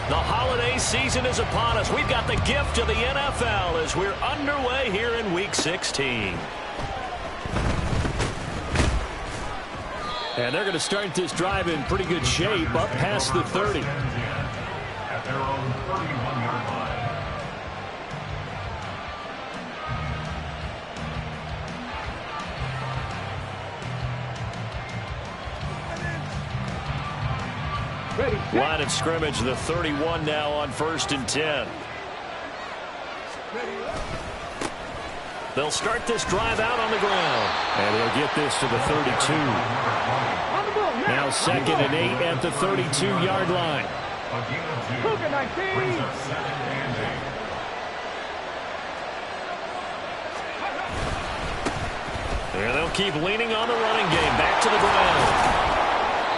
The holiday season is upon us. We've got the gift of the NFL as we're underway here in Week 16. And they're going to start this drive in pretty good shape up past the 30. At their own 31-yard line. Line of scrimmage, the 31 now on 1st and 10. They'll start this drive out on the ground. And they'll get this to the 32. Now 2nd and 8 at the 32-yard line. And they'll keep leaning on the running game. Back to the ground.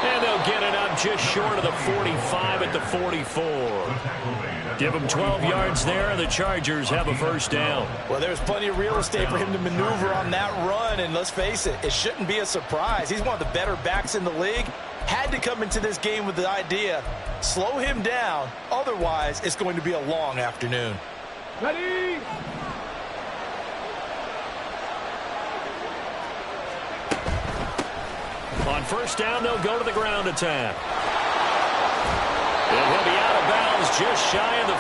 And they'll get it up just short of the 45 at the 44. Give them 12 yards there, and the Chargers have a first down. Well, there's plenty of real estate for him to maneuver on that run, and let's face it, it shouldn't be a surprise. He's one of the better backs in the league. Had to come into this game with the idea, slow him down, otherwise it's going to be a long afternoon. Ready? On first down, they'll go to the ground attack. And he'll be out of bounds just shy of the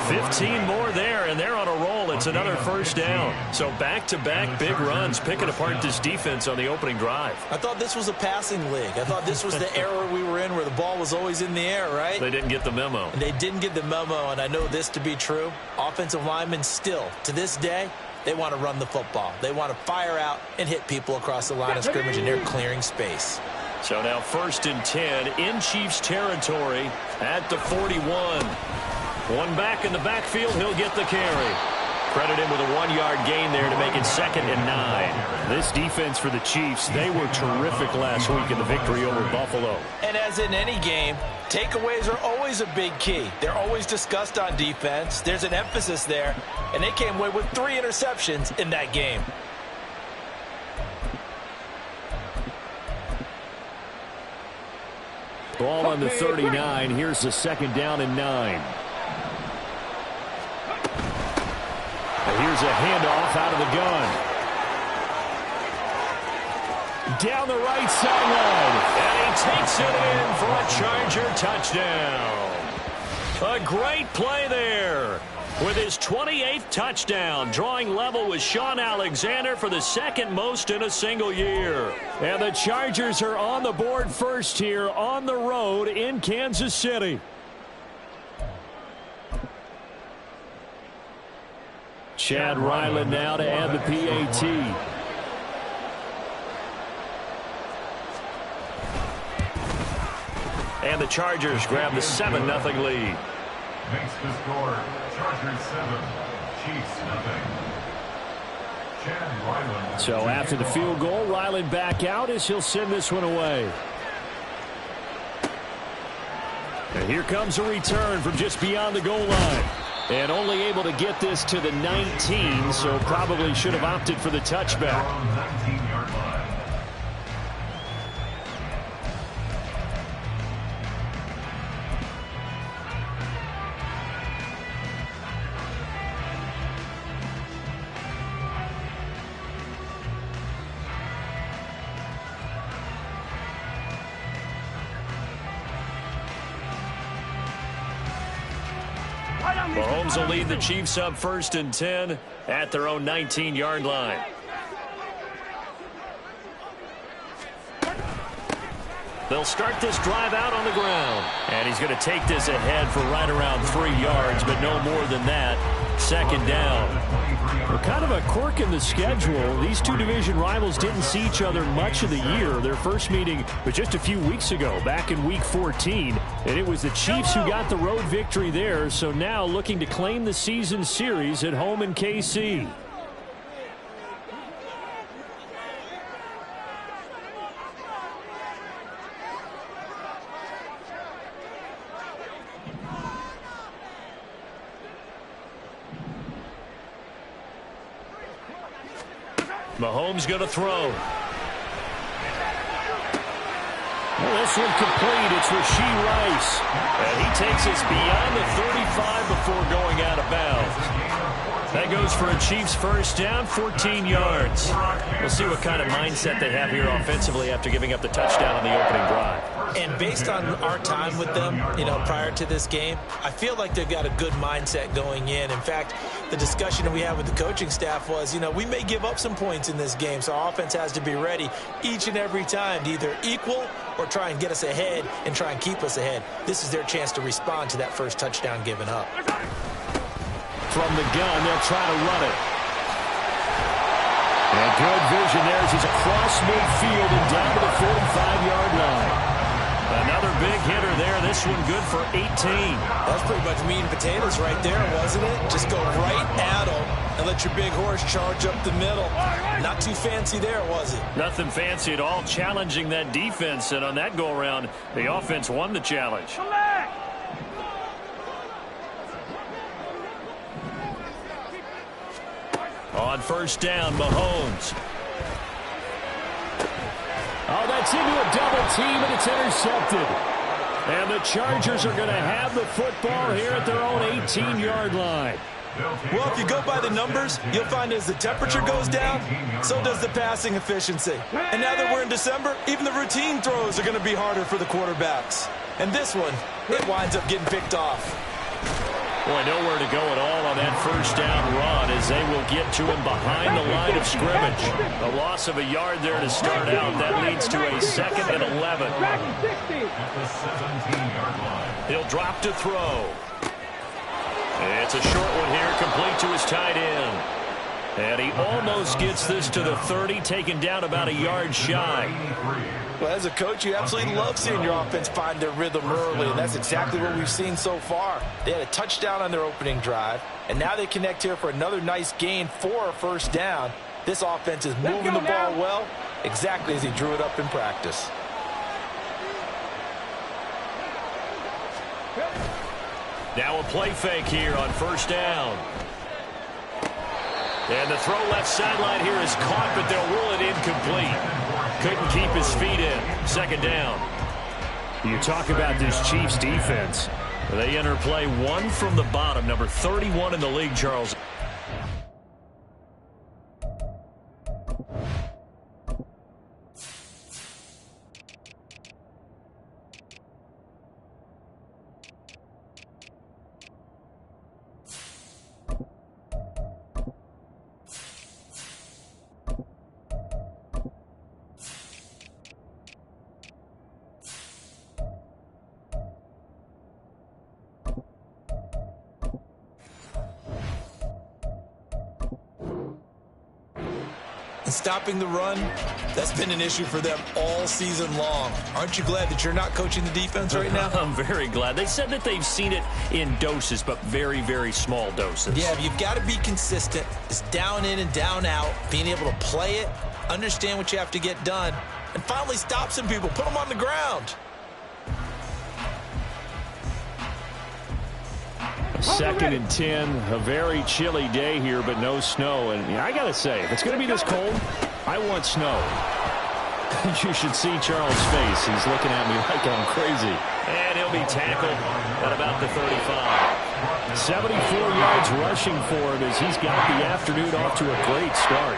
40. 15 more there, and they're on a roll. It's another first down. So back-to-back big runs picking apart this defense on the opening drive. I thought this was a passing league. I thought this was the era we were in where the ball was always in the air, right? They didn't get the memo. And they didn't get the memo, and I know this to be true. Offensive linemen still, to this day, they want to run the football. They want to fire out and hit people across the line of scrimmage, and they're clearing space. So now 1st and 10 in Chiefs territory at the 41. One back in the backfield. He'll get the carry. Credit him with a 1-yard gain there to make it 2nd and 9. This defense for the Chiefs, they were terrific last week in the victory over Buffalo. And as in any game, takeaways are always a big key. They're always discussed on defense. There's an emphasis there, and they came away with 3 interceptions in that game. Ball on the 39. Here's the 2nd down and 9. And here's a handoff out of the gun. Down the right sideline. And he takes it in for a Charger touchdown. A great play there. With his 28th touchdown, drawing level with Sean Alexander for the 2nd most in a single year. And the Chargers are on the board first here on the road in Kansas City. Chad Ryland now to add the PAT. And the Chargers grab the 7-0 lead. Makes the score Chargers 7, Chiefs 0. Chad Ryland. So after the field goal, Ryland back out as he'll send this one away. And here comes a return from just beyond the goal line. And only able to get this to the 19, so probably should have opted for the touchback. 19-yard line. Mahomes will lead the Chiefs up 1st and 10 at their own 19-yard line. They'll start this drive out on the ground. And he's going to take this ahead for right around 3 yards, but no more than that. 2nd down. Well, kind of a quirk in the schedule. These two division rivals didn't see each other much of the year. Their first meeting was just a few weeks ago, back in Week 14. And it was the Chiefs who got the road victory there, so now looking to claim the season series at home in KC. Mahomes going to throw. This one complete. It's Rashee Rice. And he takes us beyond the 35 before going out of bounds. That goes for a Chiefs first down, 14 yards. We'll see what kind of mindset they have here offensively after giving up the touchdown on the opening drive. And based on our time with them, prior to this game, I feel like they've got a good mindset going in. In fact, the discussion that we had with the coaching staff was, we may give up some points in this game, so our offense has to be ready each and every time to either equal or try and get us ahead and try and keep us ahead. This is their chance to respond to that first touchdown given up. From the gun, they'll try to run it. And good vision there as he's across midfield and down to the 45-yard line. Another big hitter there. This one good for 18. That's pretty much meat and potatoes right there, wasn't it? Just go right at him and let your big horse charge up the middle. Not too fancy there, was it? Nothing fancy at all, challenging that defense. And on that go-around, the offense won the challenge. On first down, Mahomes. Oh, that's into a double team, and it's intercepted. And the Chargers are going to have the football here at their own 18-yard line. Well, if you go by the numbers, you'll find as the temperature goes down, so does the passing efficiency. And now that we're in December, even the routine throws are going to be harder for the quarterbacks. And this one, it winds up getting picked off. Boy, nowhere to go at all on that first down run as they will get to him behind the line of scrimmage. A loss of a yard there to start out. That leads to a 2nd and 11. At the 17-yard line. He'll drop to throw. It's a short one here, complete to his tight end. And he almost gets this to the 30, taken down about a yard shy. Well, as a coach, you absolutely love seeing your offense find their rhythm early, and that's exactly what we've seen so far. They had a touchdown on their opening drive, and now they connect here for another nice gain for a first down. This offense is moving the ball well, exactly as he drew it up in practice. Now a play fake here on first down. And the throw left sideline here is caught, but they'll rule it incomplete. Couldn't keep his feet in. 2nd down. You talk about this Chiefs defense. They enter play one from the bottom, number 31 in the league, Charles. Stopping the run, that's been an issue for them all season long. Aren't you glad that you're not coaching the defense right now? I'm very glad. They said that they've seen it in doses, but very, very small doses. Yeah, you've got to be consistent. It's down in and down out, being able to play it, understand what you have to get done, and finally stop some people, put them on the ground. 2nd and 10, a very chilly day here, but no snow. And I got to say, if it's going to be this cold, I want snow. You should see Charles' face. He's looking at me like I'm crazy. And he'll be tackled at about the 35. 74 yards rushing for him as he's got the afternoon off to a great start.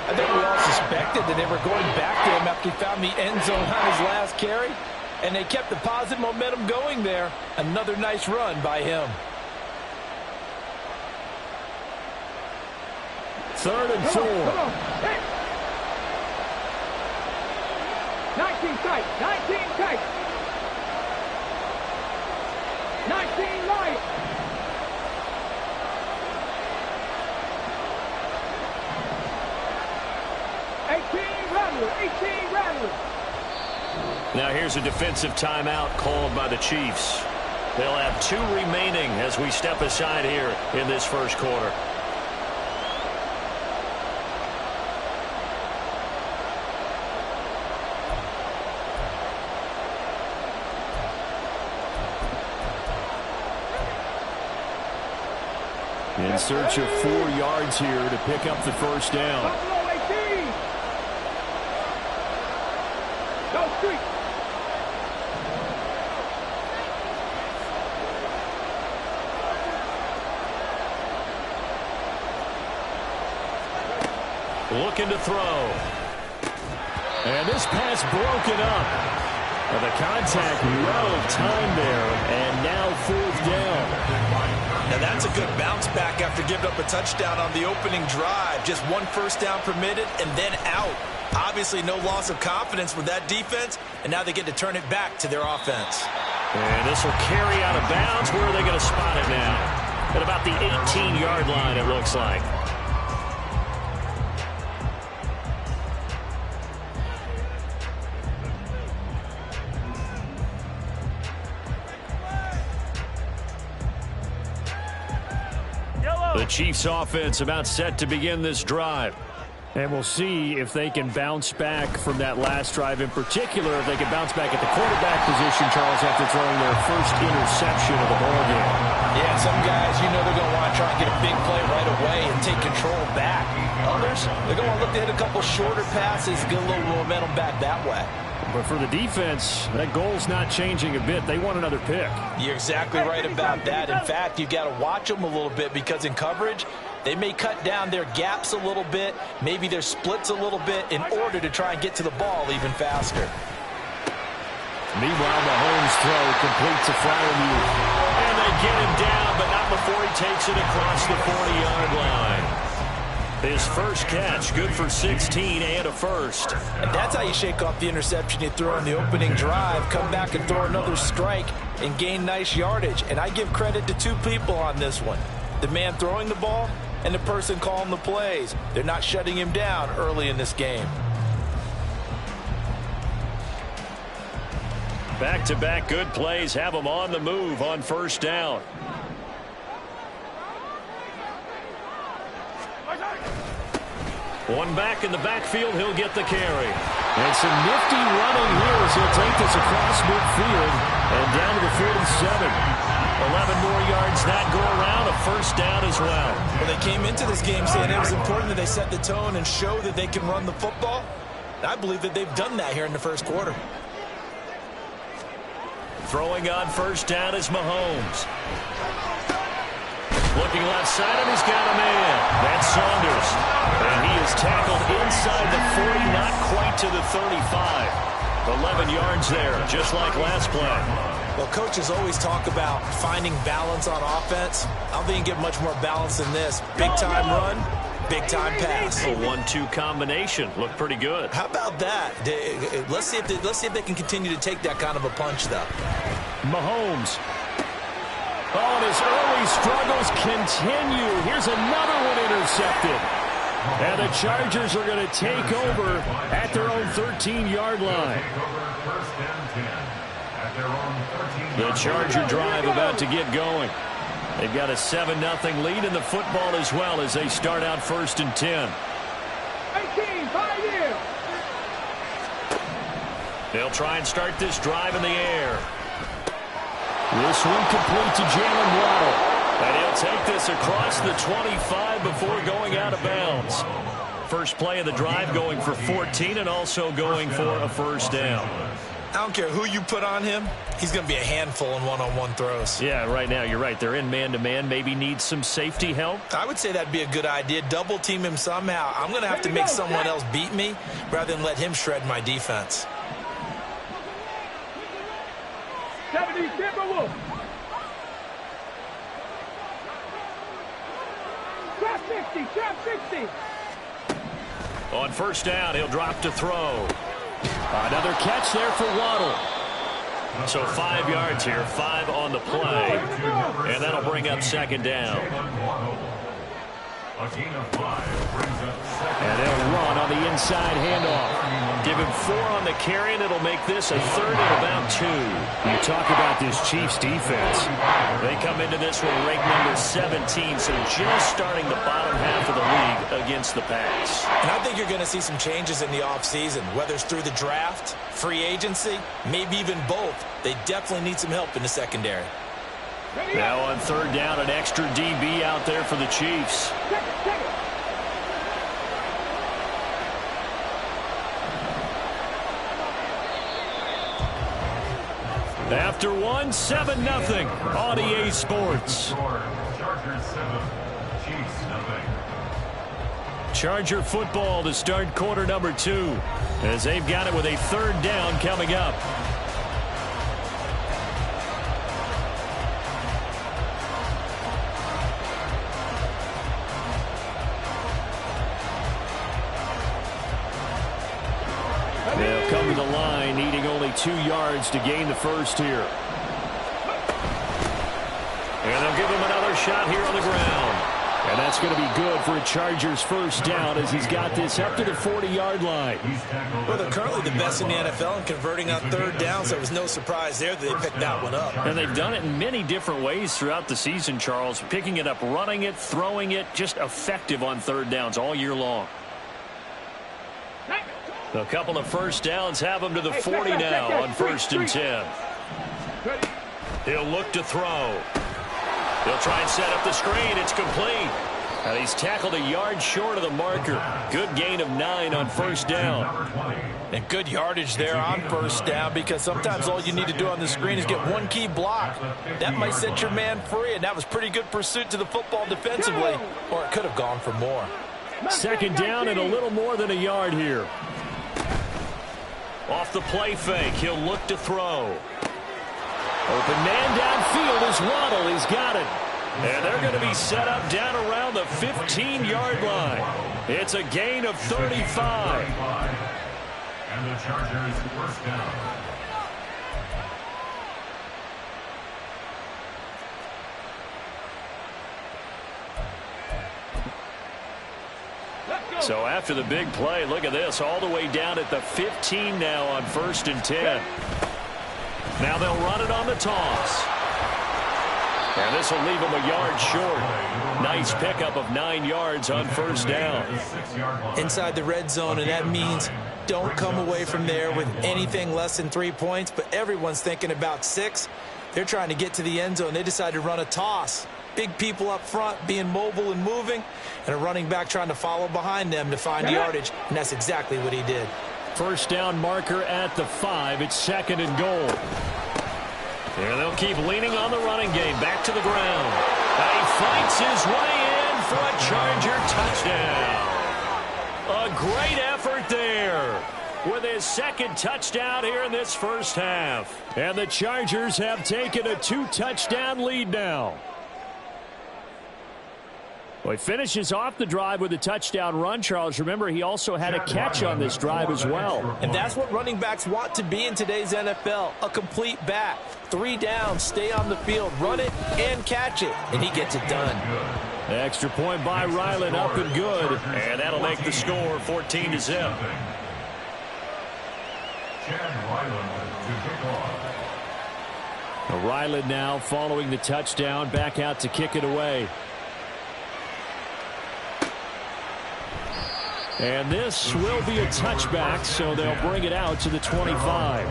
I think we all suspected that they were going back to him after he found the end zone on his last carry, and they kept the positive momentum going there. Another nice run by him. 3rd and 4. 19 tight. 19 tight. 19 light. Now here's a defensive timeout called by the Chiefs. They'll have 2 remaining as we step aside here in this first quarter. In search of 4 yards here to pick up the first down. Looking to throw. And this pass broken up. And the contact, well timed there, and now 4th down. Now that's a good bounce back after giving up a touchdown on the opening drive. Just 1 first down permitted and then out. Obviously no loss of confidence with that defense, and now they get to turn it back to their offense. And this will carry out of bounds. Where are they going to spot it now? At about the 18-yard line, it looks like. The Chiefs offense about set to begin this drive. And we'll see if they can bounce back from that last drive in particular, if they can bounce back at the quarterback position, Charles, after throwing their first interception of the ballgame. Yeah, some guys, you know they're going to want to try and get a big play right away and take control back. Others, they're going to look to hit a couple shorter passes, get a little momentum back that way. But for the defense, that goal's not changing a bit. They want another pick. You're exactly right about that. In fact, you've got to watch them a little bit because in coverage, they may cut down their gaps a little bit, maybe their splits a little bit in order to try and get to the ball even faster. Meanwhile, Mahomes' throw complete to Freiermuth. And they get him down, but not before he takes it across the 40-yard line. His first catch, good for 16 and a first. And that's how you shake off the interception you throw on the opening drive, come back and throw another strike and gain nice yardage. And I give credit to 2 people on this one. The man throwing the ball and the person calling the plays. They're not shutting him down early in this game. Back-to-back good plays have him on the move on first down. One back in the backfield, he'll get the carry. And some nifty running here as he'll take this across midfield and down to the 47. 11 more yards that go around, a first down as well. Well, they came into this game saying it was important that they set the tone and show that they can run the football. And I believe that they've done that here in the first quarter. Throwing on first down is Mahomes. Looking left side, and he's got a man. That's Saunders. And he is tackled inside the 40, not quite to the 35. 11 yards there, just like last play. Well, coaches always talk about finding balance on offense. I don't think you can get much more balance than this. Big-time run, big-time pass. A 1-2 combination. Looked pretty good. How about that? Let's see if they can continue to take that kind of a punch, though. Mahomes. Oh, and his early struggles continue. Here's another one intercepted. And the Chargers are going to take over at their own 13-yard line. The Charger drive about to get going. They've got a 7-0 lead in the football as well as they start out 1st and 10. 18, 5 years. They'll try and start this drive in the air. This one complete to Jalen Waddle. And he'll take this across the 25 before going out of bounds. First play of the drive going for 14 and also going for a first down. I don't care who you put on him. He's going to be a handful in one-on-one throws. Yeah, right now, you're right. They're in man-to-man. Maybe need some safety help. I would say that'd be a good idea. Double team him somehow. I'm going to have to make someone else beat me rather than let him shred my defense. 70 Timberwolves. Trap 60, trap 60. On first down, he'll drop to throw. Another catch there for Waddle. So 5 yards here, 5 on the play. And that'll bring up second down. And they'll run on the inside handoff. Give him 4 on the carry, and it'll make this a 3rd and about 2. You talk about this Chiefs defense. They come into this one ranked number 17, so just starting the bottom half of the league against the pass. And I think you're going to see some changes in the offseason, whether it's through the draft, free agency, maybe even both. They definitely need some help in the secondary. Now on third down, an extra DB out there for the Chiefs. Take it. After 7-0 on EA Sports. Charger football to start quarter number 2, as they've got it with a 3rd down coming up. They'll come to the line, needing only 2 yards to gain the first here. And they'll give him another shot here on the ground. And that's going to be good for a Chargers first down as he's got this up to the 40-yard line. Well, they're currently the best in the NFL in converting on 3rd down, so it was no surprise there that they picked that one up. And they've done it in many different ways throughout the season, Charles. Picking it up, running it, throwing it, just effective on 3rd downs all year long. A couple of first downs have him to the 40 now on 1st and 10. He'll look to throw. He'll try and set up the screen. It's complete. And he's tackled a yard short of the marker. Good gain of 9 on 1st down. And good yardage there on 1st down, because sometimes all you need to do on the screen is get one key block. That might set your man free, and that was pretty good pursuit to the football defensively, or it could have gone for more. 2nd down and a little more than a yard here. Off the play fake, he'll look to throw. Open man downfield is Waddle. He's got it. And they're going to be set up down around the 15-yard line. It's a gain of 35. And the Chargers first down. So after the big play, look at this, all the way down at the 15 now on 1st and 10. Now they'll run it on the toss. And this will leave them a yard short. Nice pickup of 9 yards on 1st down. Inside the red zone, and that means don't come away from there with anything less than 3 points, but everyone's thinking about 6. They're trying to get to the end zone. They decided to run a toss. Big people up front being mobile and moving, and a running back trying to follow behind them to find yardage, and that's exactly what he did. 1st down marker at the 5. It's 2nd and goal. And they'll keep leaning on the running game. Back to the ground. And he fights his way in for a Charger touchdown. A great effort there with his 2nd touchdown here in this first half. And the Chargers have taken a 2-touchdown lead now. Well, he finishes off the drive with a touchdown run, Charles. Remember, he also had a catch on this drive as well. And that's what running backs want to be in today's NFL, a complete back. 3 downs, stay on the field, run it, and catch it. And he gets it done. Extra point by Ryland, up and good. And that'll make the score 14-0. Ryland now following the touchdown, back out to kick it away. And this will be a touchback, so they'll bring it out to the 25.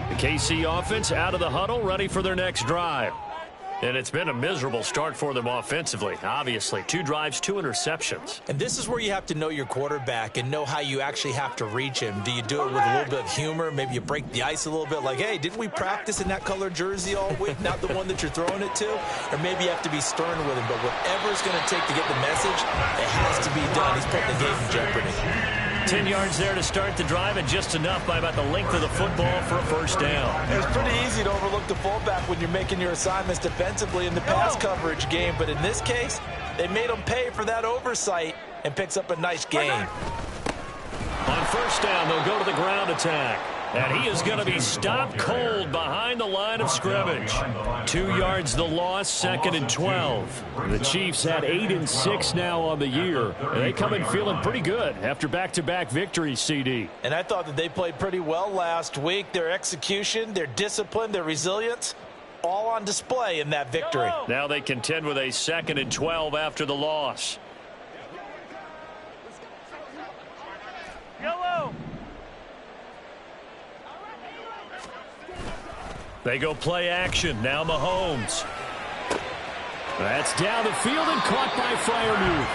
The KC offense out of the huddle, ready for their next drive. And it's been a miserable start for them offensively, obviously. 2 drives, 2 interceptions. And this is where you have to know your quarterback and know how you actually have to reach him. Do you do it with a little bit of humor? Maybe you break the ice a little bit, like, hey, didn't we practice in that color jersey all week, not the one that you're throwing it to? Or maybe you have to be stern with him. But whatever it's going to take to get the message, it has to be done. He's putting the game in jeopardy. 10 yards there to start the drive, and just enough by about the length of the football for a first down. It's pretty easy to overlook the fullback when you're making your assignments defensively in the pass coverage game, but in this case, they made him pay for that oversight and picks up a nice gain. On first down, they'll go to the ground attack. And he is going to be stopped cold behind the line of scrimmage. 2 yards the loss, 2nd and 12. The Chiefs had 8 and 6 now on the year. And they come in feeling pretty good after back-to-back victories, CD. And I thought that they played pretty well last week. Their execution, their discipline, their resilience, all on display in that victory. Now they contend with a 2nd and 12 after the loss. Yellow. They go play action. Now Mahomes. That's down the field and caught by Freiermuth.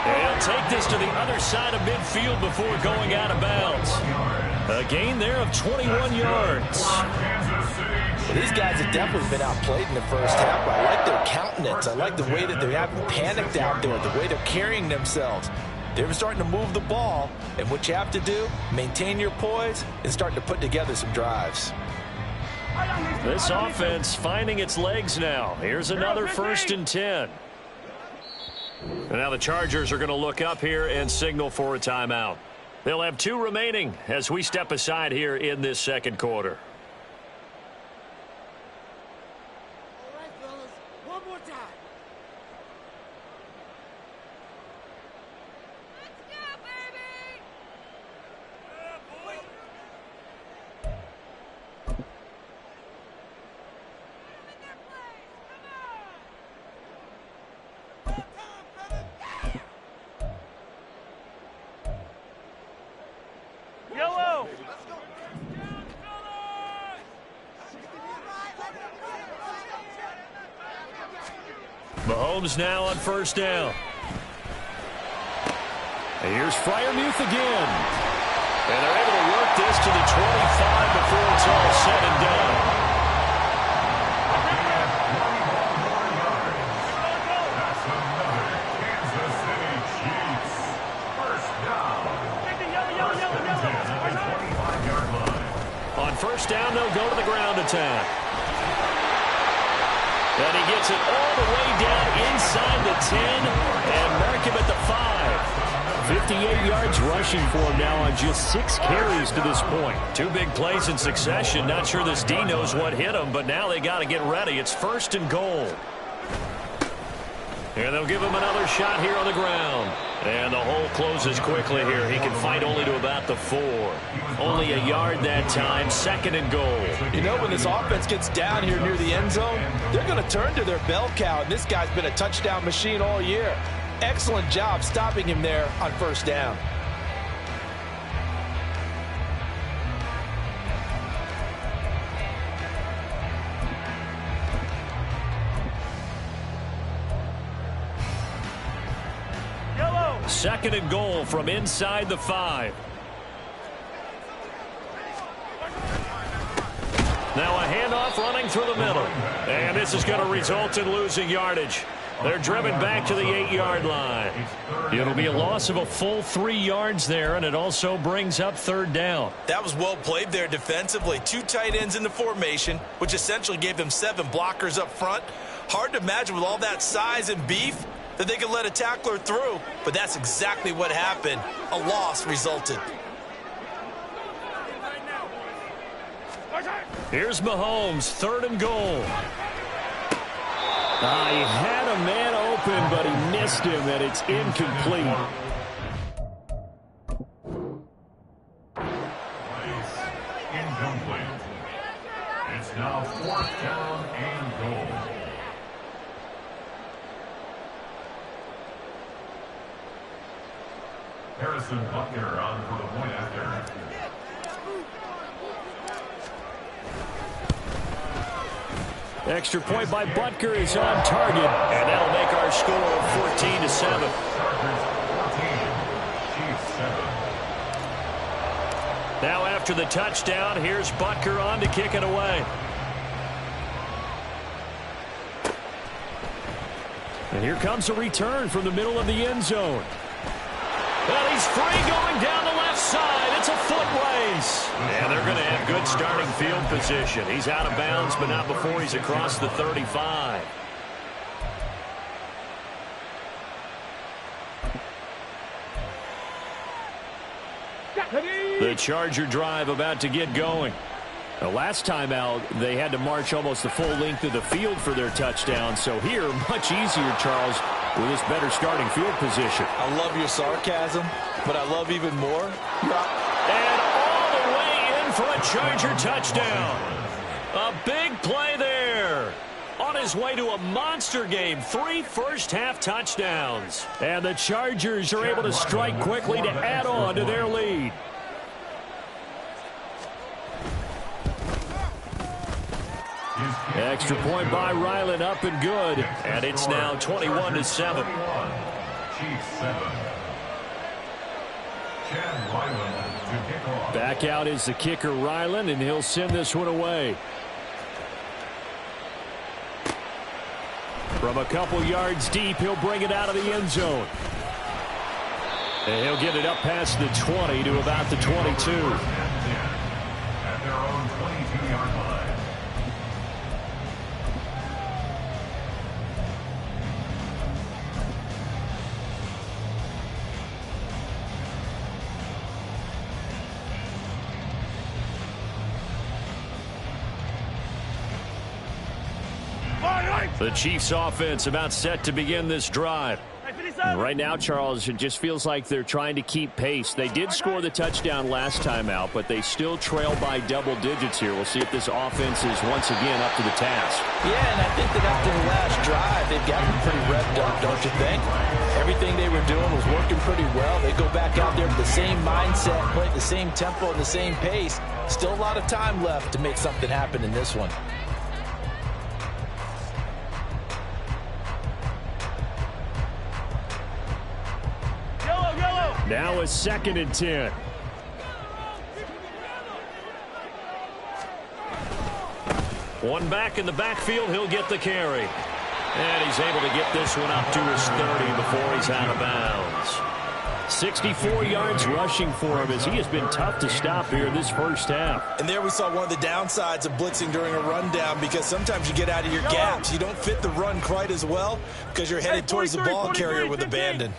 And he'll take this to the other side of midfield before going out of bounds. A gain there of 21 yards. Well, these guys have definitely been outplayed in the first half, but I like their countenance. I like the way that they haven't panicked out there, the way they're carrying themselves. They're starting to move the ball, and what you have to do, maintain your poise and start to put together some drives. This offense finding its legs now. Here's another 1st and 10. And now the Chargers are going to look up here and signal for a timeout. They'll have 2 remaining as we step aside here in this second quarter. All right, fellas, one more time. Let's go, baby! Boy. Put them in their place. Come on! One time, brother. Yellow. Let's go. Mahomes now on 1st down. And here's Freiermuth again. And they're able to work this to the 25 before it's all said and done. That's another Kansas City Chiefs. First down. At the 25-yard line. On 1st down, they'll go to the ground attack. And he gets it all the way down inside the 10 and mark him at the 5. 58 yards rushing for him now on just 6 carries to this point. 2 big plays in succession. Not sure this D knows what hit him, but now they got to get ready. It's 1st and goal. And they'll give him another shot here on the ground. And the hole closes quickly here. He can fight only to about the 4. Only a yard that time. 2nd and goal. You know, when this offense gets down here near the end zone, they're going to turn to their bell cow, and this guy's been a touchdown machine all year. Excellent job stopping him there on 1st down. Yellow. 2nd and goal from inside the 5. Now a handoff running through the middle. And this is going to result in losing yardage. They're driven back to the 8-yard line. It'll be a loss of a full 3 yards there, and it also brings up 3rd down. That was well played there defensively. 2 tight ends in the formation, which essentially gave them 7 blockers up front. Hard to imagine with all that size and beef that they could let a tackler through, but that's exactly what happened. A loss resulted. Here's Mahomes, 3rd and goal. He had a man open, but he missed him, and it's incomplete. Incomplete. It's now 4th down and goal. Harrison Butker on for the point after. Extra point by Butker is on target, and that'll make our score 14-7. Chargers 14, Chiefs 7. Now after the touchdown, here's Butker on to kick it away. And here comes a return from the middle of the end zone. Well, he's free going down the left side. It's a foot race. And they're going to have good starting field position. He's out of bounds, but not before he's across the 35. The Charger drive about to get going. The last time out, they had to march almost the full length of the field for their touchdown. So here, much easier, Charles, with this better starting field position. I love your sarcasm, but I love even more. And all the way in for a Charger touchdown. A big play there. On his way to a monster game, 3 first-half touchdowns. And the Chargers are able to strike quickly to add on to their lead. Extra point by Ryland, up and good. And it's now 21-7. Chiefs 7. Chad Ryland Back out is the kicker, Ryland, and he'll send this one away. From a couple yards deep, he'll bring it out of the end zone. And he'll get it up past the 20 to about the 22. At their own 22-yard line. The Chiefs offense about set to begin this drive. And right now, Charles, it just feels like they're trying to keep pace. They did score the touchdown last time out, but they still trail by double digits here. We'll see if this offense is once again up to the task. Yeah, and I think that after the last drive, they've gotten pretty revved up, don't you think? Everything they were doing was working pretty well. They go back out there with the same mindset, play at the same tempo and the same pace. Still a lot of time left to make something happen in this one. Now a 2nd and 10. One back in the backfield, he'll get the carry. And he's able to get this one up to his 30 before he's out of bounds. 64 yards rushing for him as he has been tough to stop here this first half. And there we saw one of the downsides of blitzing during a rundown, because sometimes you get out of your gaps. You don't fit the run quite as well because you're headed towards the ball carrier with abandon.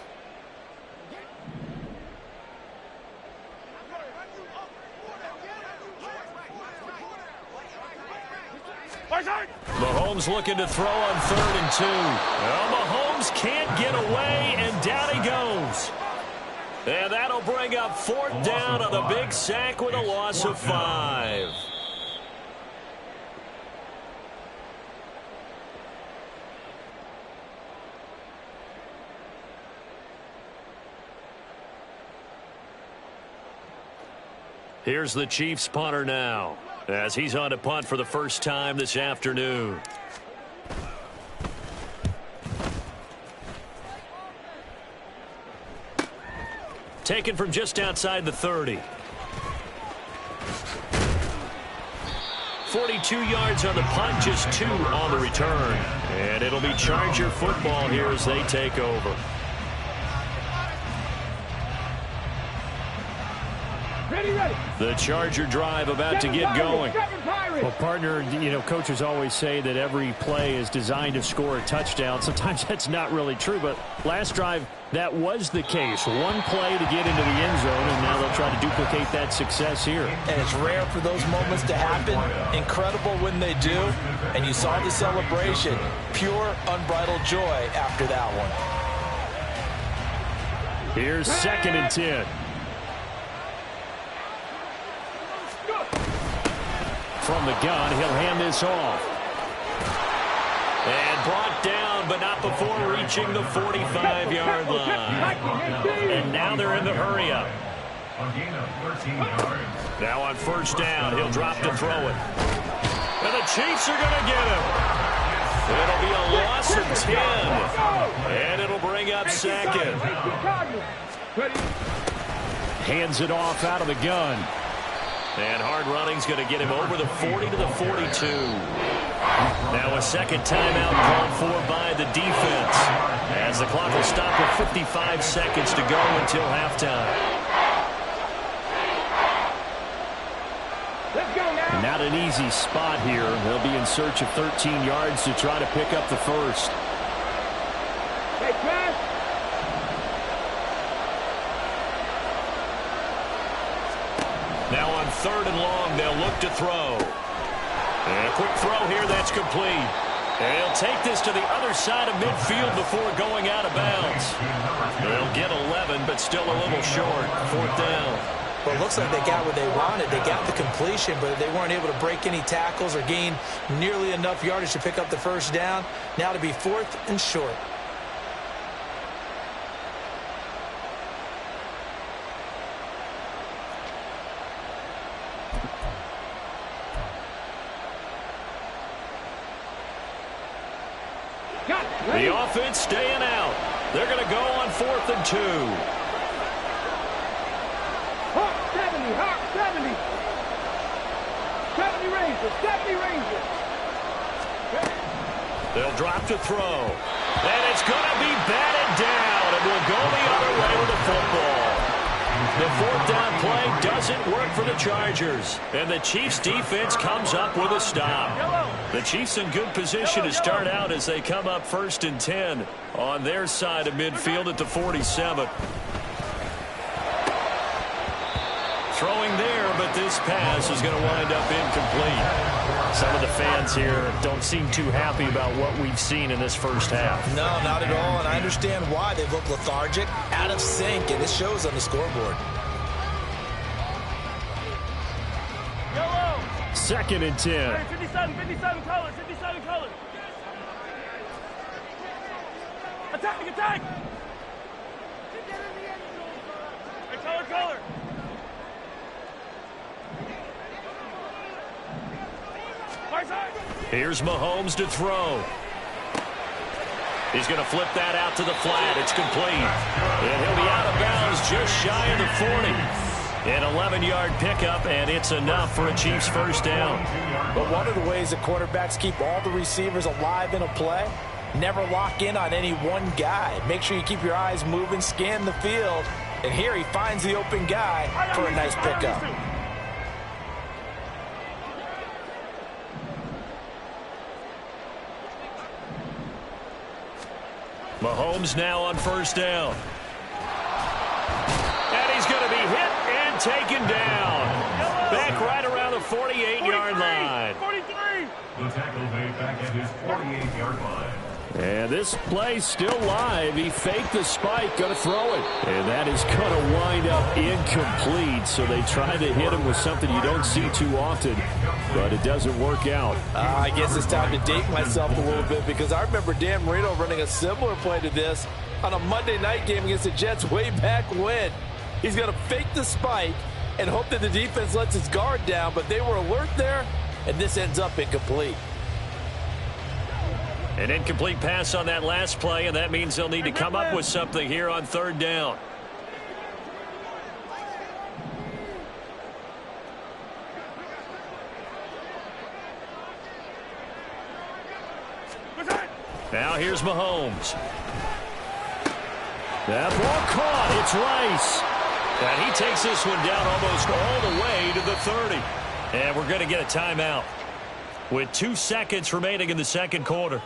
Mahomes looking to throw on 3rd and 2. Well, Mahomes can't get away, and down he goes. And that'll bring up 4th down on the big sack with a loss of 5. Here's the Chiefs punter now, as he's on to punt for the first time this afternoon. Taken from just outside the 30. 42 yards on the punt, just 2 on the return. And it'll be Charger football here as they take over. The Charger drive about to get going. Well, partner, you know, coaches always say that every play is designed to score a touchdown. Sometimes that's not really true, but last drive, that was the case. One play to get into the end zone, and now they'll try to duplicate that success here. And it's rare for those moments to happen. Incredible when they do. And you saw the celebration. Pure, unbridled joy after that one. Here's 2nd and 10. From the gun, he'll hand this off. And brought down, but not before reaching the 45-yard line. And now they're in the hurry-up. A gain of 13 yards. Now on 1st down, he'll drop to throw it. And the Chiefs are going to get him. It'll be a loss of 10. And it'll bring up 2nd. Hands it off out of the gun. And hard running's going to get him over the 40 to the 42. Now a 2nd timeout called for by the defense, as the clock will stop with 55 seconds to go until halftime. Not an easy spot here. They'll be in search of 13 yards to try to pick up the first. Now on 3rd and long, they'll look to throw. And a quick throw here, that's complete. And he'll take this to the other side of midfield before going out of bounds. They'll get 11, but still a little short. 4th down. Well, it looks like they got what they wanted. They got the completion, but they weren't able to break any tackles or gain nearly enough yardage to pick up the first down. Now to be 4th and short. The offense staying out. They're going to go on 4th and 2. 70. 70 Rangers. 70 Rangers. They'll drop to throw. And it's going to be batted down. And will go the other way with the football. The fourth down play doesn't work for the Chargers. And the Chiefs defense comes up with a stop. The Chiefs in good position to start out as they come up 1st and 10 on their side of midfield at the 47. Throwing there, but this pass is going to wind up incomplete. Some of the fans here don't seem too happy about what we've seen in this first half. No, not at all, and I understand why. They look lethargic, out of sync, and it shows on the scoreboard. Yellow. 2nd and 10. 57 colors. 57 colors. Attack. Hey, color. Here's Mahomes to throw. He's going to flip that out to the flat. It's complete. And he'll be out of bounds just shy of the 40. An 11-yard pickup, and it's enough for a Chiefs first down. But one of the ways that quarterbacks keep all the receivers alive in a play, never lock in on any one guy. Make sure you keep your eyes moving, scan the field. And here he finds the open guy for a nice pickup. Mahomes now on first down. And he's going to be hit and taken down. Back right around the 48-yard line. 43. The tackle made back at his 48-yard line. And this play still live. He faked the spike, going to throw it. And that is going to wind up incomplete. So they try to hit him with something you don't see too often, but it doesn't work out. I guess it's time to date myself a little bit because I remember Dan Marino running a similar play to this on a Monday night game against the Jets way back when. He's going to fake the spike and hope that the defense lets its guard down, but they were alert there, and this ends up incomplete. An incomplete pass on that last play, and that means they'll need to come up with something here on 3rd down. Now here's Mahomes. That ball caught. It's Rice. And he takes this one down almost all the way to the 30. And we're going to get a timeout with 2 seconds remaining in the second quarter.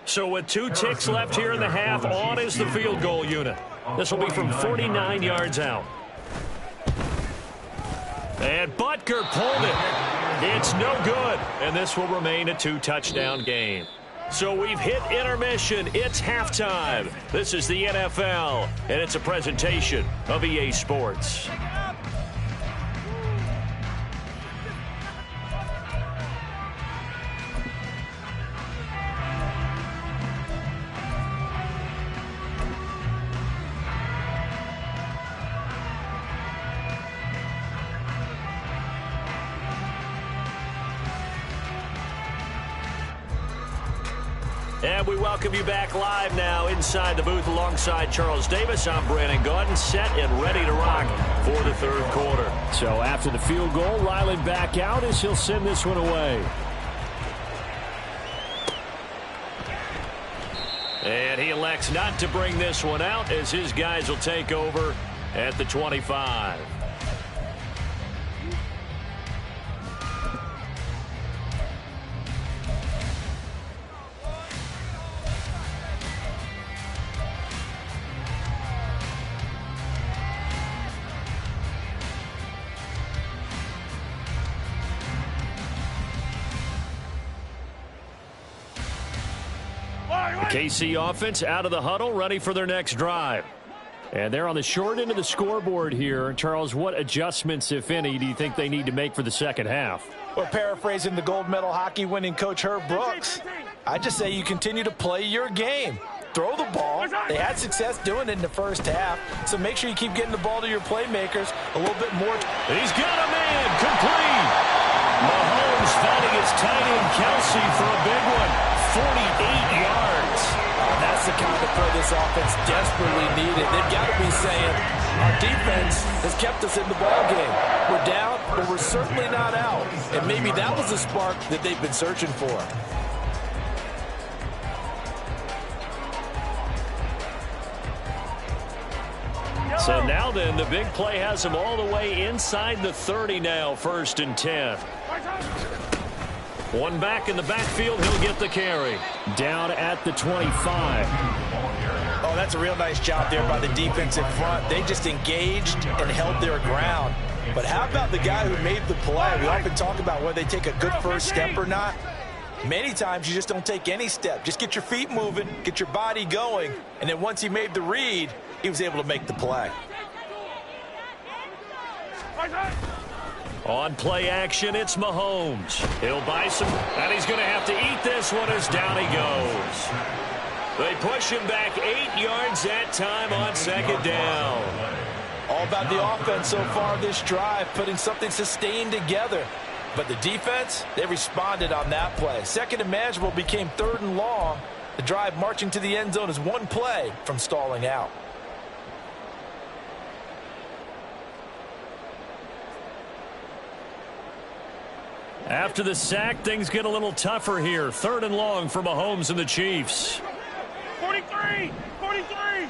So with 2 ticks left here in the half, on is the field goal unit. This will be from 49 yards out. And Butker pulled it. It's no good. And this will remain a 2-touchdown game. So we've hit intermission. It's halftime. This is the NFL, and it's a presentation of EA Sports. And we welcome you back live now inside the booth alongside Charles Davis. I'm Brandon Gaudin, set and ready to rock for the 3rd quarter. So after the field goal, Ryland back out as he'll send this one away. And he elects not to bring this one out as his guys will take over at the 25. KC offense out of the huddle, ready for their next drive. And they're on the short end of the scoreboard here. Charles, what adjustments, if any, do you think they need to make for the second half? Well, paraphrasing the gold medal hockey winning coach Herb Brooks, I just say you continue to play your game. Throw the ball. They had success doing it in the first half, so make sure you keep getting the ball to your playmakers a little bit more. He's got a man, complete. Mahomes finding his tight end Kelsey for a big one, 48 yards. That's the kind of play this offense desperately needed. They've got to be saying, our defense has kept us in the ballgame. We're down, but we're certainly not out. And maybe that was the spark that they've been searching for. So now then, the big play has him all the way inside the 30 now, 1st and 10. One back in the backfield, he'll get the carry. Down at the 25. Oh, that's a real nice job there by the defensive front. They just engaged and held their ground. But how about the guy who made the play? We often talk about whether they take a good first step or not. Many times you just don't take any step. Just get your feet moving, get your body going, and then once he made the read, he was able to make the play. On play action, it's Mahomes. He'll buy some, and he's going to have to eat this one as down he goes. They push him back 8 yards that time on 2nd down. All about the offense so far this drive, putting something sustained together. But the defense, they responded on that play. 2nd and manageable became 3rd and long. The drive marching to the end zone is one play from stalling out. After the sack, things get a little tougher here. 3rd and long for Mahomes and the Chiefs. 43! 43!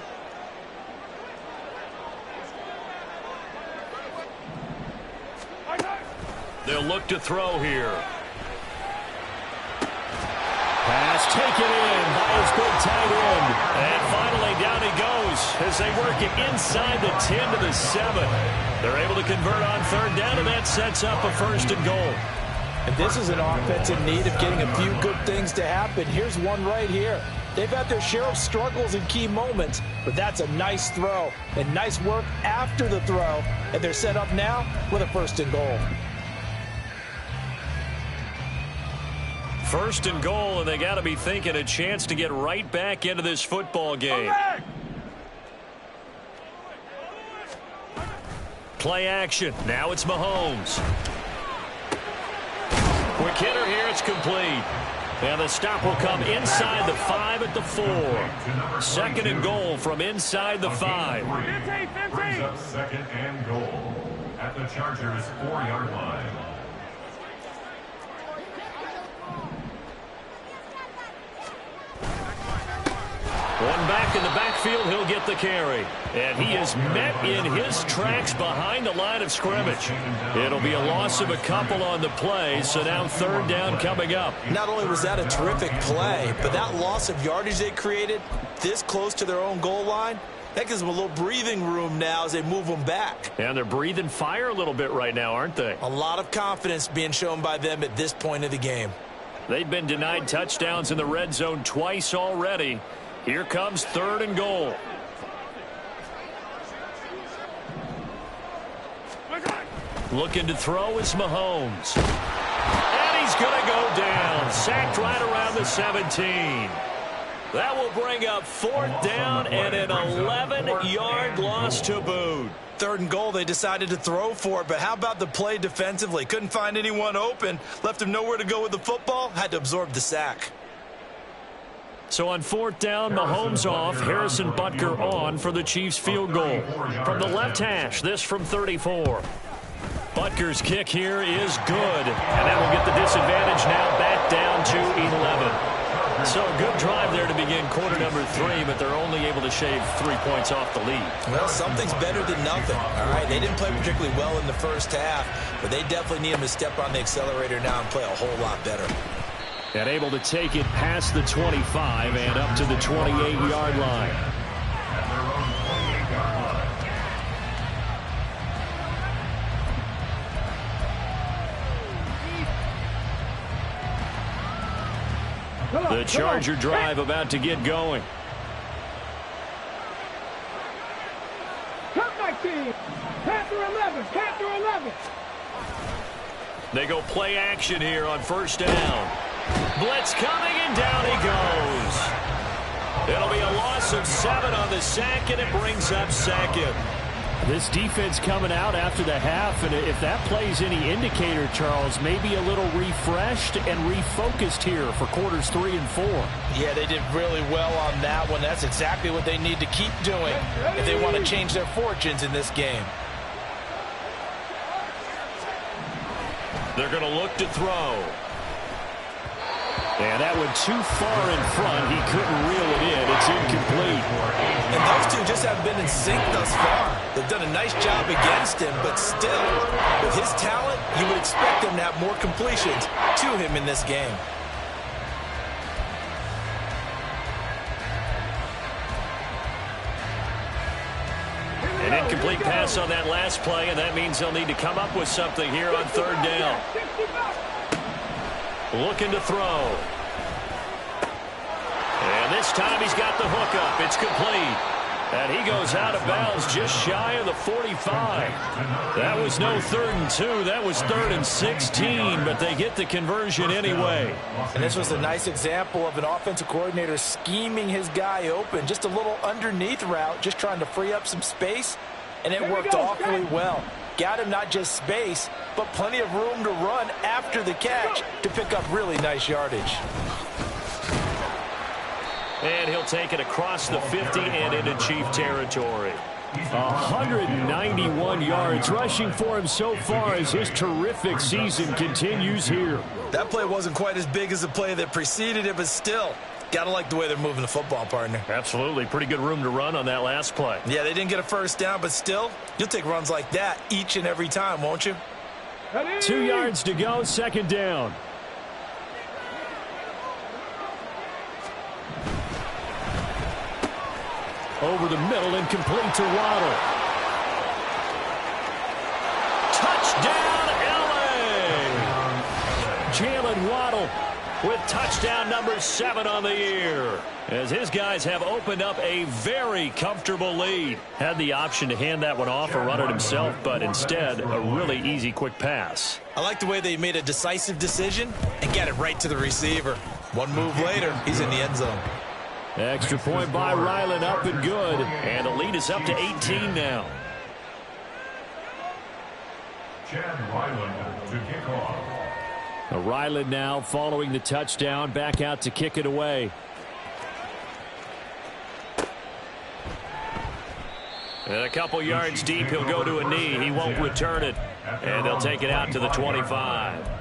They'll look to throw here. Pass taken in by his good tight end. And finally down he goes as they work it inside the 10 to the 7. They're able to convert on 3rd down, and that sets up a 1st and goal. And this is an offense in need of getting a few good things to happen. Here's one right here. They've had their share of struggles in key moments, but that's a nice throw and nice work after the throw. And they're set up now with a 1st and goal. 1st and goal, and they got to be thinking a chance to get right back into this football game. Play action. Now it's Mahomes. Quick hitter here. It's complete. And the stop will come inside the 5 at the 4. 2nd and goal from inside the 5. Brings up 2nd and goal at the Chargers' 4-yard line. One back in the backfield, he'll get the carry. And he is met in his tracks behind the line of scrimmage. It'll be a loss of a couple on the play, so now 3rd down coming up. Not only was that a terrific play, but that loss of yardage they created this close to their own goal line, that gives them a little breathing room now as they move them back. And they're breathing fire a little bit right now, aren't they? A lot of confidence being shown by them at this point of the game. They've been denied touchdowns in the red zone twice already. Here comes 3rd and goal. Looking to throw is Mahomes. And he's going to go down. Sacked right around the 17. That will bring up 4th down and an 11-yard loss to boot. 3rd and goal, they decided to throw for it, but how about the play defensively? Couldn't find anyone open, left him nowhere to go with the football, had to absorb the sack. So on 4th down, Mahomes off, Harrison Butker on for the Chiefs field goal. From the left hash, this from 34. Butker's kick here is good, and that will get the disadvantage now back down to 11. So a good drive there to begin quarter number 3, but they're only able to shave 3 points off the lead. Well, something's better than nothing. All right, they didn't play particularly well in the first half, but they definitely need him to step on the accelerator now and play a whole lot better. And able to take it past the 25 and up to the 28-yard line. The Charger drive about to get going. Come back team. Panther 11. Panther 11. They go play action here on 1st down. Blitz coming, and down he goes. It'll be a loss of 7 on the sack, and it brings up 2nd. This defense coming out after the half, and if that plays any indicator, Charles, maybe a little refreshed and refocused here for quarters 3 and 4. Yeah, they did really well on that one. That's exactly what they need to keep doing if they want to change their fortunes in this game. They're going to look to throw. And that went too far in front. He couldn't reel it in. It's incomplete. And those two just haven't been in sync thus far. They've done a nice job against him, but still, with his talent, you would expect them to have more completions to him in this game. An incomplete pass on that last play, and that means they'll need to come up with something here on third down. Looking to throw. And this time he's got the hook up. It's complete. And he goes out of bounds just shy of the 45. That was no 3rd and 2. That was 3rd and 16, but they get the conversion anyway. And this was a nice example of an offensive coordinator scheming his guy open. Just a little underneath route, just trying to free up some space, and it worked awfully well. Got him not just space, but plenty of room to run after the catch to pick up really nice yardage. And he'll take it across the 50 and into Chief territory. 191 yards rushing for him so far as his terrific season continues here. That play wasn't quite as big as the play that preceded it, but still, gotta like the way they're moving the football, partner. Absolutely. Pretty good room to run on that last play. Yeah, they didn't get a first down, but still, you'll take runs like that each and every time, won't you? 2 yards to go, 2nd down. Over the middle and complete to Waddle. Touchdown, L.A. Jalen Waddle with touchdown number 7 on the year, as his guys have opened up a very comfortable lead. Had the option to hand that one off or run it himself, but instead a really easy quick pass. I like the way they made a decisive decision and got it right to the receiver. One move later, he's in the end zone. Extra point by Ryland, up and good. And the lead is up to 18 now. Chad Ryland to kick off. Ryland now following the touchdown, back out to kick it away. And a couple yards deep, he'll go to a knee. He won't return it. And they'll take it out to the 25.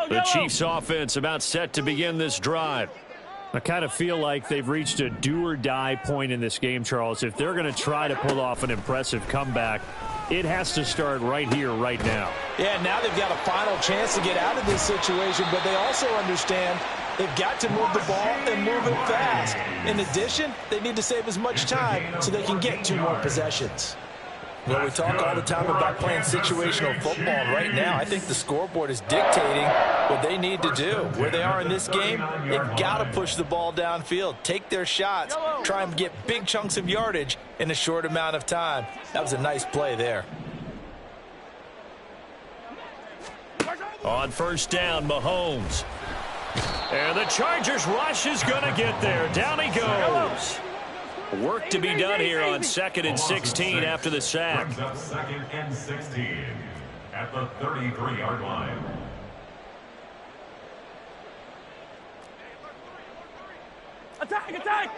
The Chiefs offense about set to begin this drive. I kind of feel like they've reached a do-or-die point in this game, Charles. If they're going to try to pull off an impressive comeback, it has to start right here, right now. Yeah, now they've got a final chance to get out of this situation, but they also understand they've got to move the ball and move it fast. In addition, they need to save as much time so they can get 2 more possessions. Well, we talk all the time about playing situational football. Right now, I think the scoreboard is dictating what they need to do. Where they are in this game, they've got to push the ball downfield, take their shots, try and get big chunks of yardage in a short amount of time. That was a nice play there. On first down, Mahomes. And the Chargers rush is going to get there. Down he goes. Work to be done here on 2nd and 16 after the sack. Brings up 2nd and 16 at the 33-yard line. Attack, attack!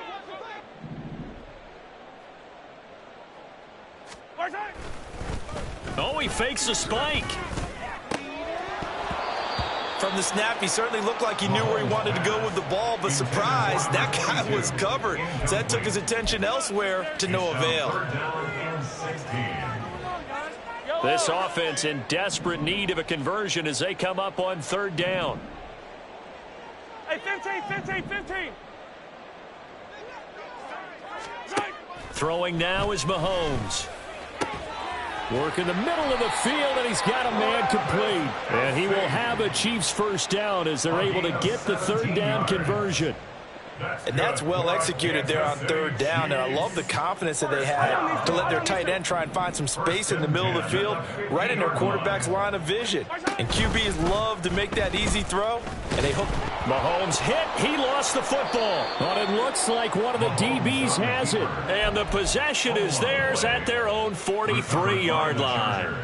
Oh, he fakes a spike. From the snap, he certainly looked like he knew where he wanted to go with the ball, but surprise, that guy was covered. So that took his attention elsewhere to no avail. This offense in desperate need of a conversion as they come up on 3rd down. Hey, 15. Throwing now is Mahomes. Work in the middle of the field, and he's got a man complete. And he will have a Chiefs first down as they're able to get the 3rd down conversion. And that's well executed there on third down. And I love the confidence that they had to let their tight end try and find some space in the middle of the field, right in their quarterback's line of vision. And QBs love to make that easy throw, and they hook. Mahomes hit. He lost the football. But it looks like one of the DBs has it. And the possession is theirs at their own 43-yard line.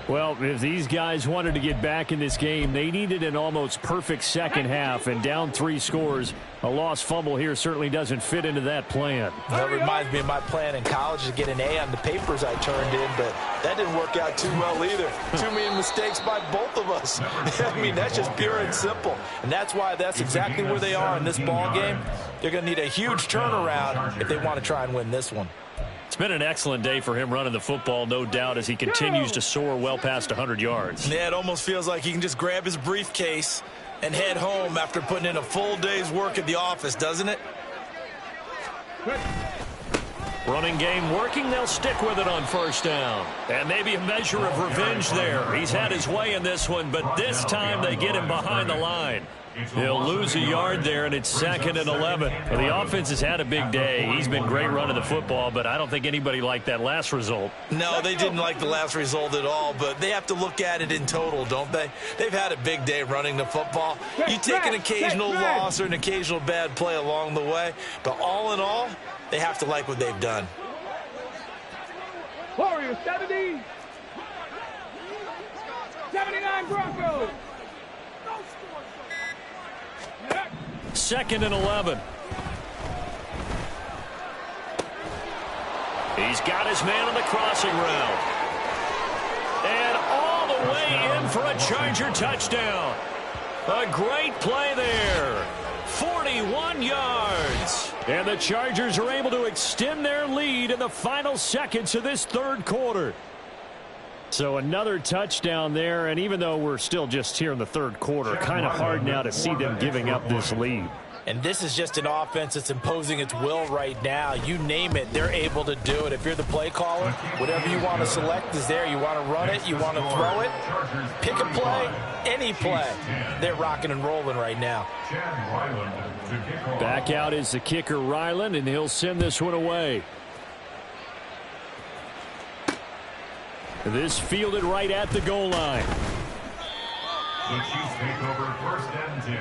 Well, if these guys wanted to get back in this game, they needed an almost perfect second half, and down 3 scores. A lost fumble here certainly doesn't fit into that plan. That reminds me of my plan in college to get an A on the papers I turned in, but that didn't work out too well either. Too many mistakes by both of us. I mean, that's just pure and simple. And that's why that's exactly where they are in this ball game. They're going to need a huge turnaround if they want to try and win this one. It's been an excellent day for him running the football, no doubt, as he continues to soar well past 100 yards. Yeah, it almost feels like he can just grab his briefcase and head home after putting in a full day's work at the office, doesn't it? Running game working. They'll stick with it on first down. And maybe a measure of revenge there. He's had his way in this one, but this time they get him behind the line. He'll lose a yard there, and it's 2nd and 11. Well, the offense has had a big day. He's been great running the football, but I don't think anybody liked that last result. No, they didn't like the last result at all, but they have to look at it in total, don't they? They've had a big day running the football. You take an occasional loss or an occasional bad play along the way, but all in all, they have to like what they've done. Warriors 70. 79 Broncos. 2nd and 11. He's got his man on the crossing route. And all the way in for a Charger touchdown. A great play there. 41 yards. And the Chargers are able to extend their lead in the final seconds of this third quarter. So another touchdown there, and even though we're still just here in the third quarter, kind of hard now to see them giving up this lead. And this is just an offense that's imposing its will right now. You name it, they're able to do it. If you're the play caller, whatever you want to select is there. You want to run it, you want to throw it, pick a play, any play. They're rocking and rolling right now. Back out is the kicker, Ryland, and he'll send this one away. This fielded right at the goal line. The Chiefs take over 1st and 10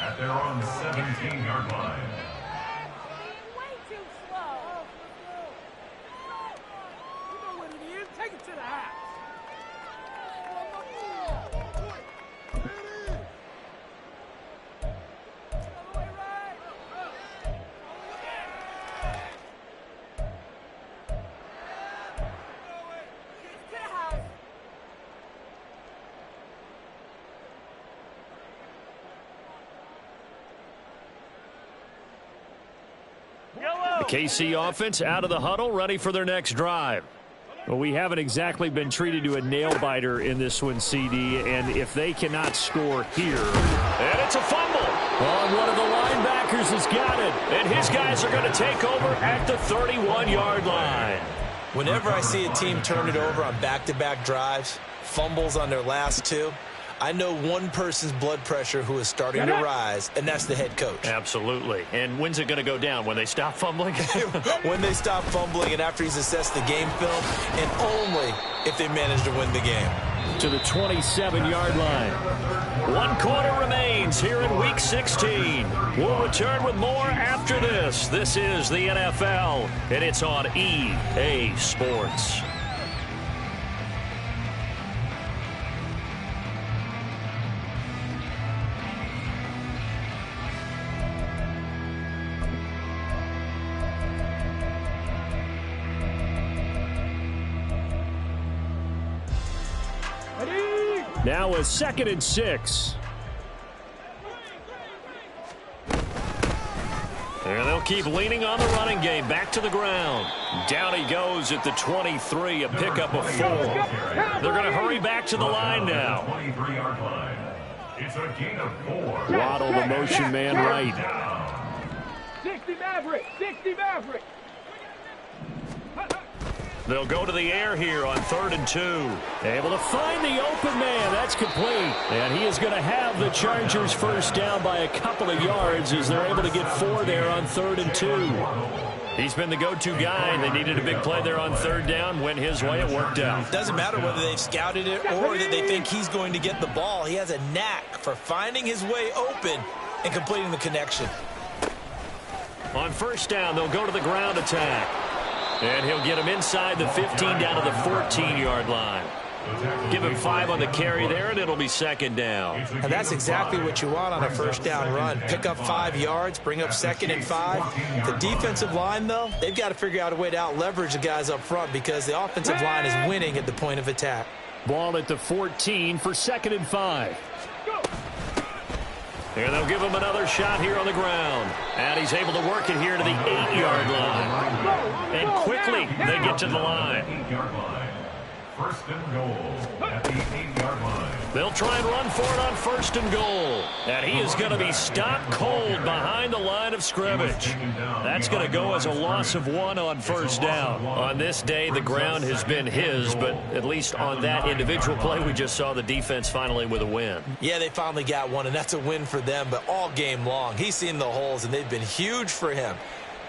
at their own 17-yard line. Way too slow. You know what it is. Take it to the house. The KC offense out of the huddle, ready for their next drive. Well, we haven't exactly been treated to a nail-biter in this one, CD, and if they cannot score here... And it's a fumble. Oh, one of the linebackers has got it. And his guys are going to take over at the 31-yard line. Whenever I see a team turn it over on back-to-back drives, fumbles on their last 2, I know one person's blood pressure who is starting to rise, and that's the head coach. Absolutely. And when's it going to go down? When they stop fumbling? When they stop fumbling and after he's assessed the game film, and only if they manage to win the game. To the 27-yard line. 1 quarter remains here in Week 16. We'll return with more after this. This is the NFL, and it's on EA Sports. Now a 2nd and 6. And they'll keep leaning on the running game. Back to the ground. Down he goes at the 23, a pickup of 4. They're going to hurry back to the line now. 23-yard line. It's a gain of 4. Waddle, the motion man, right. 60 Maverick. 60 Maverick. They'll go to the air here on 3rd and 2. Able to find the open man. That's complete. And he is going to have the Chargers first down by a couple of yards as they're able to get 4 there on 3rd and 2. He's been the go-to guy. They needed a big play there on 3rd down. Went his way. It worked out. Doesn't matter whether they've scouted it or that they think he's going to get the ball. He has a knack for finding his way open and completing the connection. On 1st down, they'll go to the ground attack. And he'll get him inside the 15 down to the 14-yard line. Give him 5 on the carry there, and it'll be 2nd down. And that's exactly what you want on a 1st down run. Pick up 5 yards, bring up 2nd and 5. The defensive line, though, they've got to figure out a way to out-leverage the guys up front because the offensive line is winning at the point of attack. Ball at the 14 for 2nd and 5. And they'll give him another shot here on the ground. And he's able to work it here to the 8-yard line. And quickly, they get to the line. 8-yard line. 1st and goal at the 8-yard line. They'll try and run for it on 1st and goal. And he is going to be stopped cold behind the line of scrimmage. That's going to go as a loss of 1 on 1st down. On this day, the ground has been his, but at least on that individual play, we just saw the defense finally with a win. Yeah, they finally got one, and that's a win for them, but all game long, he's seen the holes, and they've been huge for him.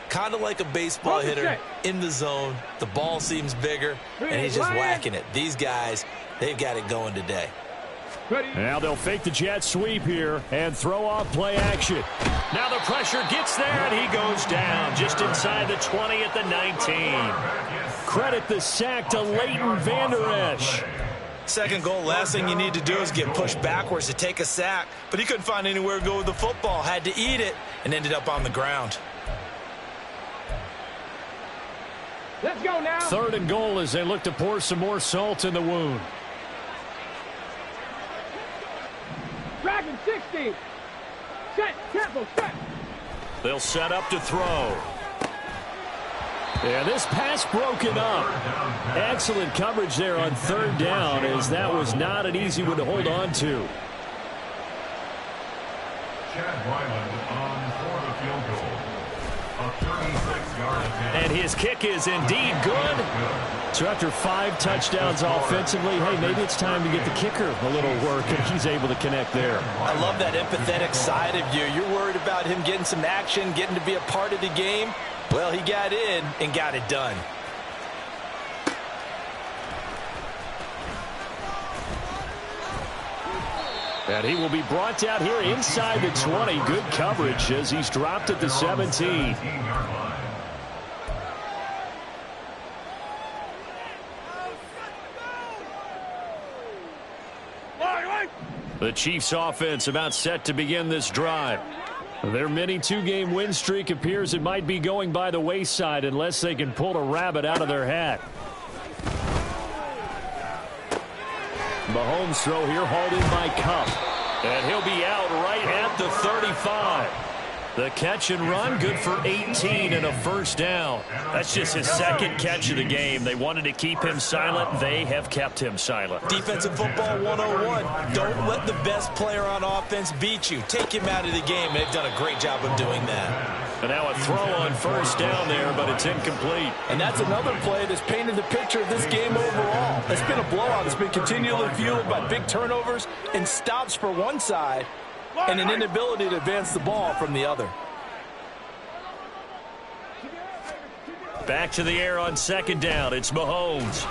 Kind of like a baseball hitter in the zone. The ball seems bigger, and he's just whacking it. These guys, they've got it going today. Now they'll fake the jet sweep here and throw off play action. Now the pressure gets there, and he goes down just inside the 20 at the 19. Credit the sack to Leighton Vander Esch. 2nd goal, last thing you need to do is get pushed backwards to take a sack. But he couldn't find anywhere to go with the football, had to eat it, and ended up on the ground. Let's go now. 3rd and goal as they look to pour some more salt in the wound. Dragon 60. Set, tempo, set. They'll set up to throw. Yeah, this pass broken up. Excellent coverage there on 3rd down as that was not an easy one to hold on to. Chad Ryland on for the field goal. A 36-yard attempt. And his kick is indeed good. So after 5 touchdowns offensively, hey, maybe it's time to get the kicker a little work, and he's able to connect there. I love that empathetic side of you. You're worried about him getting some action, getting to be a part of the game. Well, he got in and got it done. And he will be brought down here inside the 20. Good coverage as he's dropped at the 17. The Chiefs offense about set to begin this drive. Their mini 2-game win streak appears it might be going by the wayside unless they can pull a rabbit out of their hat. Mahomes throw here hauled in by Cup. And he'll be out right at the 35. The catch and run, good for 18 and a 1st down. That's just his 2nd catch of the game. They wanted to keep him silent. They have kept him silent. Defensive football 101. Don't let the best player on offense beat you. Take him out of the game. They've done a great job of doing that. And now a throw on 1st down there, but it's incomplete. And that's another play that's painted the picture of this game overall. It's been a blowout. It's been continually fueled by big turnovers and stops for one side and an inability to advance the ball from the other. Back to the air on 2nd down. It's Mahomes.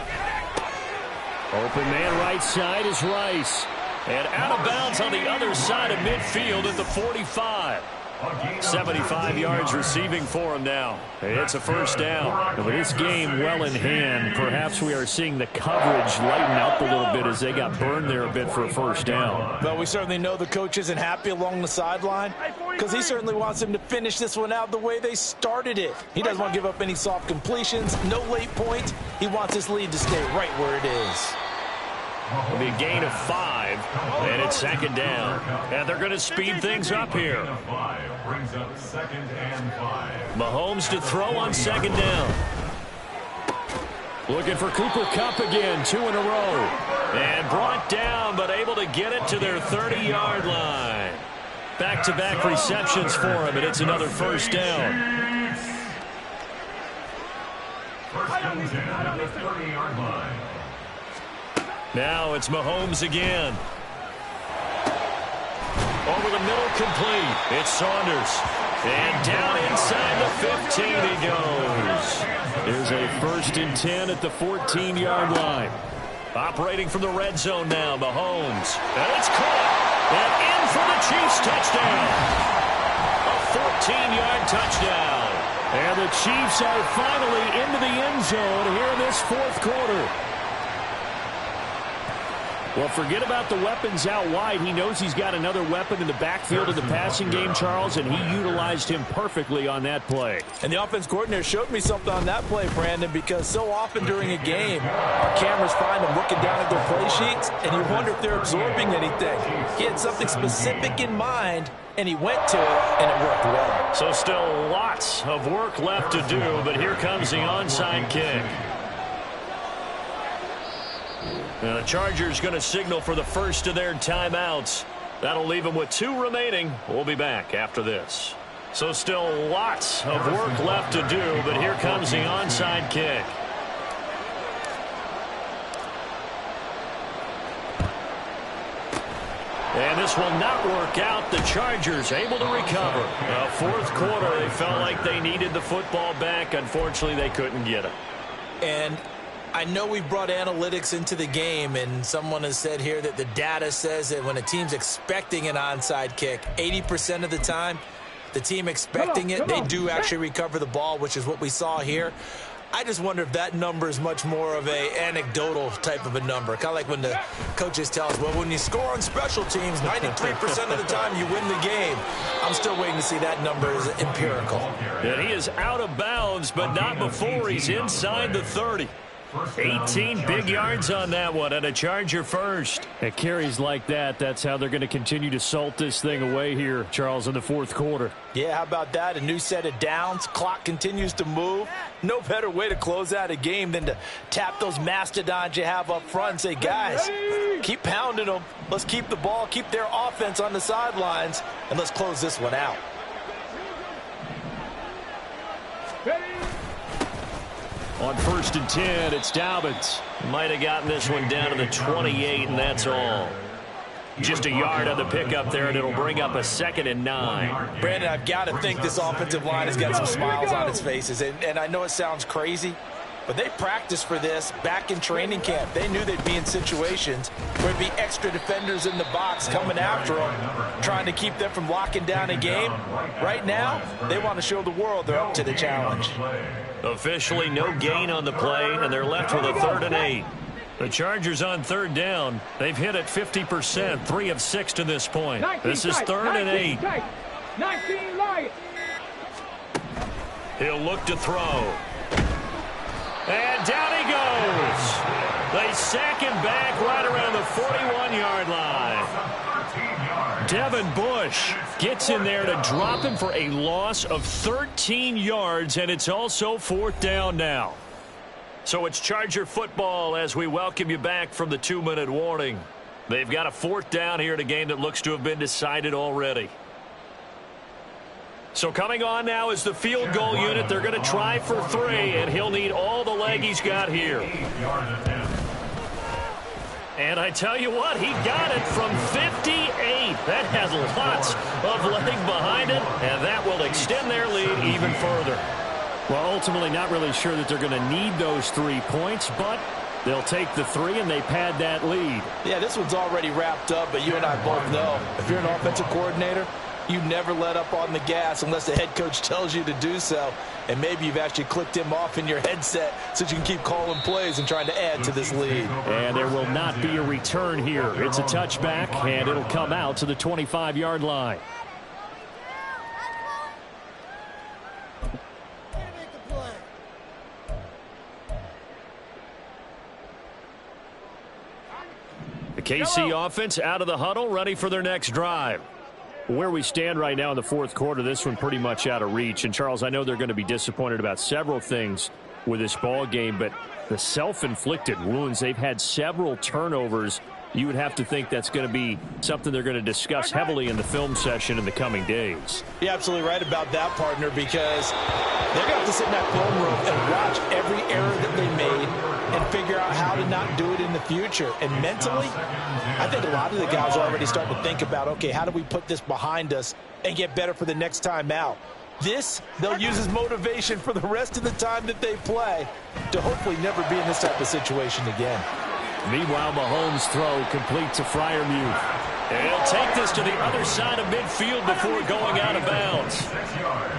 Open man right side is Rice. And out of bounds on the other side of midfield at the 45. 75 yards receiving for him now. It's a 1st down. And with this game well in hand, perhaps we are seeing the coverage lighten up a little bit as they got burned there a bit for a 1st down. Well, we certainly know the coach isn't happy along the sideline because he certainly wants them to finish this one out the way they started it. He doesn't want to give up any soft completions, no late points. He wants his lead to stay right where it is. It'll be a gain of 5, and it's 2nd down. And they're going to speed things up here. Brings up 2nd and 5. Mahomes to throw on 2nd down. Looking for Cooper Kupp again, 2 in a row. And brought down, but able to get it to their 30-yard line. Back-to-back receptions for him, and it's another 1st down. and 10 at the 30-yard line. Now it's Mahomes again. Over the middle, complete. It's Saunders. And down inside the 15 he goes. There's a 1st and 10 at the 14-yard line. Operating from the red zone now, Mahomes. And it's caught. And in for the Chiefs touchdown. A 14-yard touchdown. And the Chiefs are finally into the end zone here in this 4th quarter. Well, forget about the weapons out wide. He knows he's got another weapon in the backfield of the passing game, Charles, and he utilized him perfectly on that play. And the offense coordinator showed me something on that play, Brandon, because so often during a game, our cameras find them looking down at their play sheets, and you wonder if they're absorbing anything. He had something specific in mind, and he went to it, and it worked well. So still lots of work left to do, but here comes the onside kick. Now the Chargers going to signal for the first of their timeouts. That'll leave them with 2 remaining. We'll be back after this. So still lots of work left to do, but here comes the onside kick. And this will not work out. The Chargers able to recover. 4th quarter, they felt like they needed the football back. Unfortunately, they couldn't get it. And I know we brought analytics into the game, and someone has said here that the data says that when a team's expecting an onside kick, 80% of the time, the team expecting it, they do actually recover the ball, which is what we saw here. I just wonder if that number is much more of a anecdotal type of a number. Kind of like when the coaches tell us, well, when you score on special teams, 93% of the time you win the game. I'm still waiting to see that number is empirical. And he is out of bounds, but not before he's inside the 30. 18 big yards on that one, and a Charger first. At carries like that, that's how they're going to continue to salt this thing away here, Charles, in the 4th quarter. Yeah, how about that? A new set of downs. Clock continues to move. No better way to close out a game than to tap those mastodons you have up front and say, guys, keep pounding them. Let's keep the ball, keep their offense on the sidelines, and let's close this one out. On 1st and 10, it's Dobbins. Might have gotten this one down to the 28, and that's all. Just a yard on the pickup there, and it'll bring up a 2nd and 9. Brandon, I've got to think this offensive line has got some smiles on its faces. And I know it sounds crazy, but they practiced for this back in training camp. They knew they'd be in situations where there'd be extra defenders in the box coming after them, trying to keep them from locking down a game. Right now, they want to show the world they're up to the challenge. Officially no gain on the play, and they're left with a 3rd and 8. The Chargers on 3rd down. They've hit it 50%, 3 of 6 to this point. This is 3rd and 8. 19 Lions. He'll look to throw. And down he goes. They sack him back right around the 41-yard line. Devin Bush gets in there to drop him for a loss of 13 yards, and it's also 4th down now. So it's Charger football as we welcome you back from the 2-minute warning. They've got a 4th down here in a game that looks to have been decided already. So coming on now is the field goal unit. They're going to try for 3, and he'll need all the leg he's got here. And I tell you what, he got it from 58. That has lots of leg behind it, and that will extend their lead even further. Well, ultimately not really sure that they're going to need those 3 points, but they'll take the 3 and they pad that lead. Yeah, this one's already wrapped up, but you and I both know if you're an offensive coordinator, you never let up on the gas unless the head coach tells you to do so. And maybe you've actually clicked him off in your headset so you can keep calling plays and trying to add to this lead. And there will not be a return here. It's a touchback, and it'll come out to the 25-yard line. The KC offense out of the huddle, ready for their next drive. Where we stand right now in the 4th quarter, this one pretty much out of reach. And, Charles, I know they're going to be disappointed about several things with this ball game, but the self-inflicted wounds, they've had several turnovers you would have to think that's going to be something they're going to discuss heavily in the film session in the coming days. You're absolutely right about that, partner, because they're going to have to sit in that film room and watch every error that they made and figure out how to not do it in the future. And mentally, I think a lot of the guys are already starting to think about, okay, how do we put this behind us and get better for the next time out? This, they'll use as motivation for the rest of the time that they play to hopefully never be in this type of situation again. Meanwhile, Mahomes' throw complete to Freiermuth. And he'll take this to the other side of midfield before going out of bounds. 6 yards.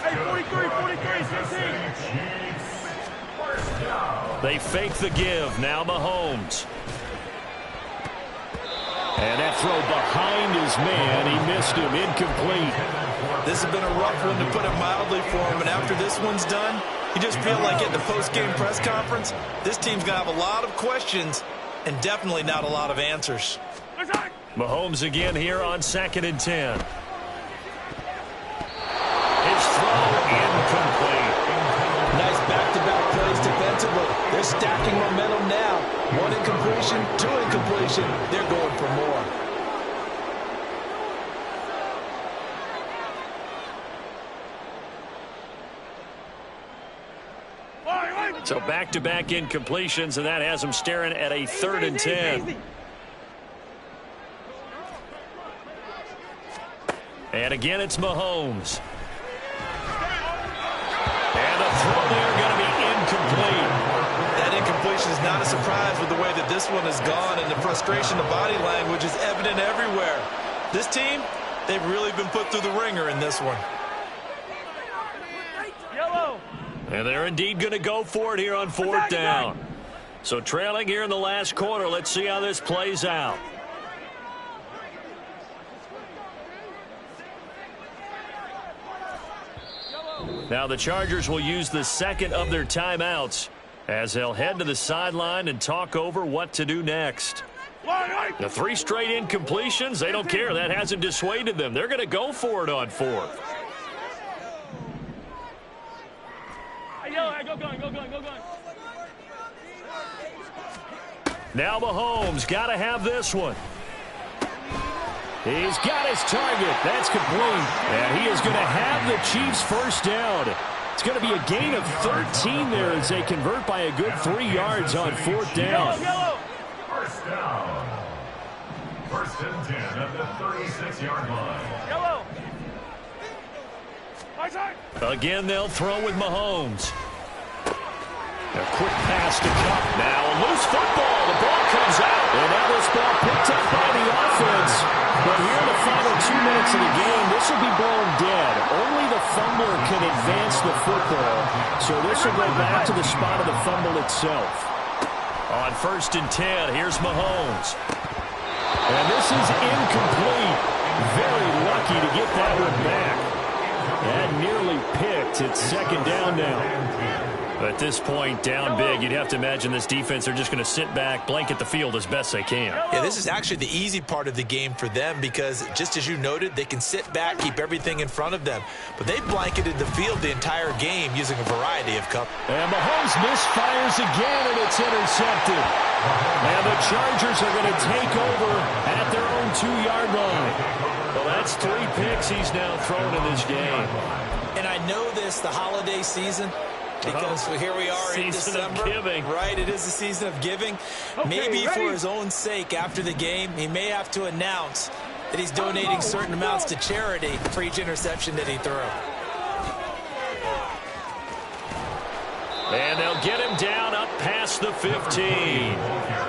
Hey, 43, 15. They fake the give. Now Mahomes. And that throw behind his man. He missed him. Incomplete. This has been a rough one, to put it mildly, for him. And after this one's done, you just feel like at the post-game press conference, this team's going to have a lot of questions and definitely not a lot of answers. Mahomes again here on 2nd and 10. His throw incomplete. Nice back-to-back plays defensively. They're stacking momentum now. 1 incompletion, 2 incompletion. They're going for more. So back-to-back incompletions, and that has him staring at a 3rd and 10. And again, it's Mahomes. And a throw there going to be incomplete. That incompletion is not a surprise with the way that this one has gone, and the frustration, the body language is evident everywhere. This team, they've really been put through the ringer in this one. Yellow. And they're indeed going to go for it here on 4th down. So trailing here in the last quarter. Let's see how this plays out. Now the Chargers will use the second of their timeouts as they'll head to the sideline and talk over what to do next. The 3 straight incompletions, they don't care. That hasn't dissuaded them. They're going to go for it on 4th. Go gun. Now Mahomes got to have this one. He's got his target. That's complete. And he is going to have the Chiefs first down. It's going to be a gain of 13 there as they convert by a good 3 yards on 4th down. First down. 1st and 10 at the 36-yard line. Yellow. My side. Again, they'll throw with Mahomes. A quick pass to Cup. Now a loose football. The ball comes out. And now this ball picked up by the offense. But here in the final 2 minutes of the game, this will be blown dead. Only the fumbler can advance the football. So this will go back to the spot of the fumble itself. On 1st and 10, here's Mahomes. And this is incomplete. Very lucky to get that one back. And nearly picked. It's 2nd down now. At this point, down big, you'd have to imagine this defense are just going to sit back, blanket the field as best they can. Yeah, this is actually the easy part of the game for them because, just as you noted, they can sit back, keep everything in front of them. But they blanketed the field the entire game using a variety of cover. And Mahomes misfires again, and it's intercepted. And the Chargers are going to take over at their own 2-yard line. Well, that's 3 picks he's now thrown in this game. And I know this, the holiday season, because here we are in December, right? It is the season of giving. Okay, maybe ready? for his own sake, after the game, he may have to announce that he's donating certain amounts to charity for each interception that he threw. And they'll get him down up past the 15.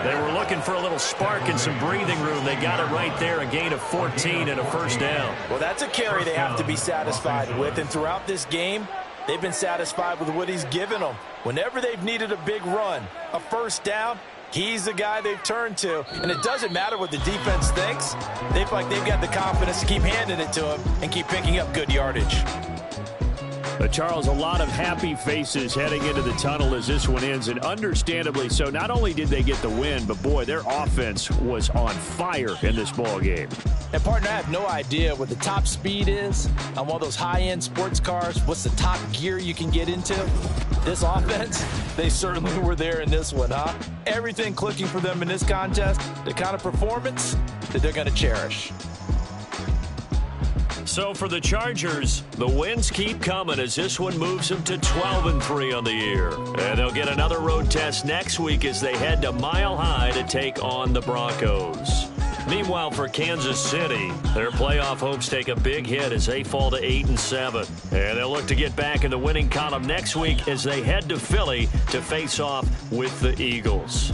They were looking for a little spark and some breathing room. They got it right there, a gain of 14 and a 1st down. Well, that's a carry they have to be satisfied with, and throughout this game, they've been satisfied with what he's given them. Whenever they've needed a big run, a 1st down, he's the guy they've turned to. And it doesn't matter what the defense thinks. They feel like they've got the confidence to keep handing it to him and keep picking up good yardage. Charles, a lot of happy faces heading into the tunnel as this one ends, and understandably so. Not only did they get the win, but, boy, their offense was on fire in this ball game. And, partner, I have no idea what the top speed is on one of those high-end sports cars. What's the top gear you can get into? This offense, they certainly were there in this one, huh? Everything clicking for them in this contest, the kind of performance that they're going to cherish. So for the Chargers, the wins keep coming as this one moves them to 12-3 on the year. And they'll get another road test next week as they head to Mile High to take on the Broncos. Meanwhile, for Kansas City, their playoff hopes take a big hit as they fall to 8-7. And they'll look to get back in the winning column next week as they head to Philly to face off with the Eagles.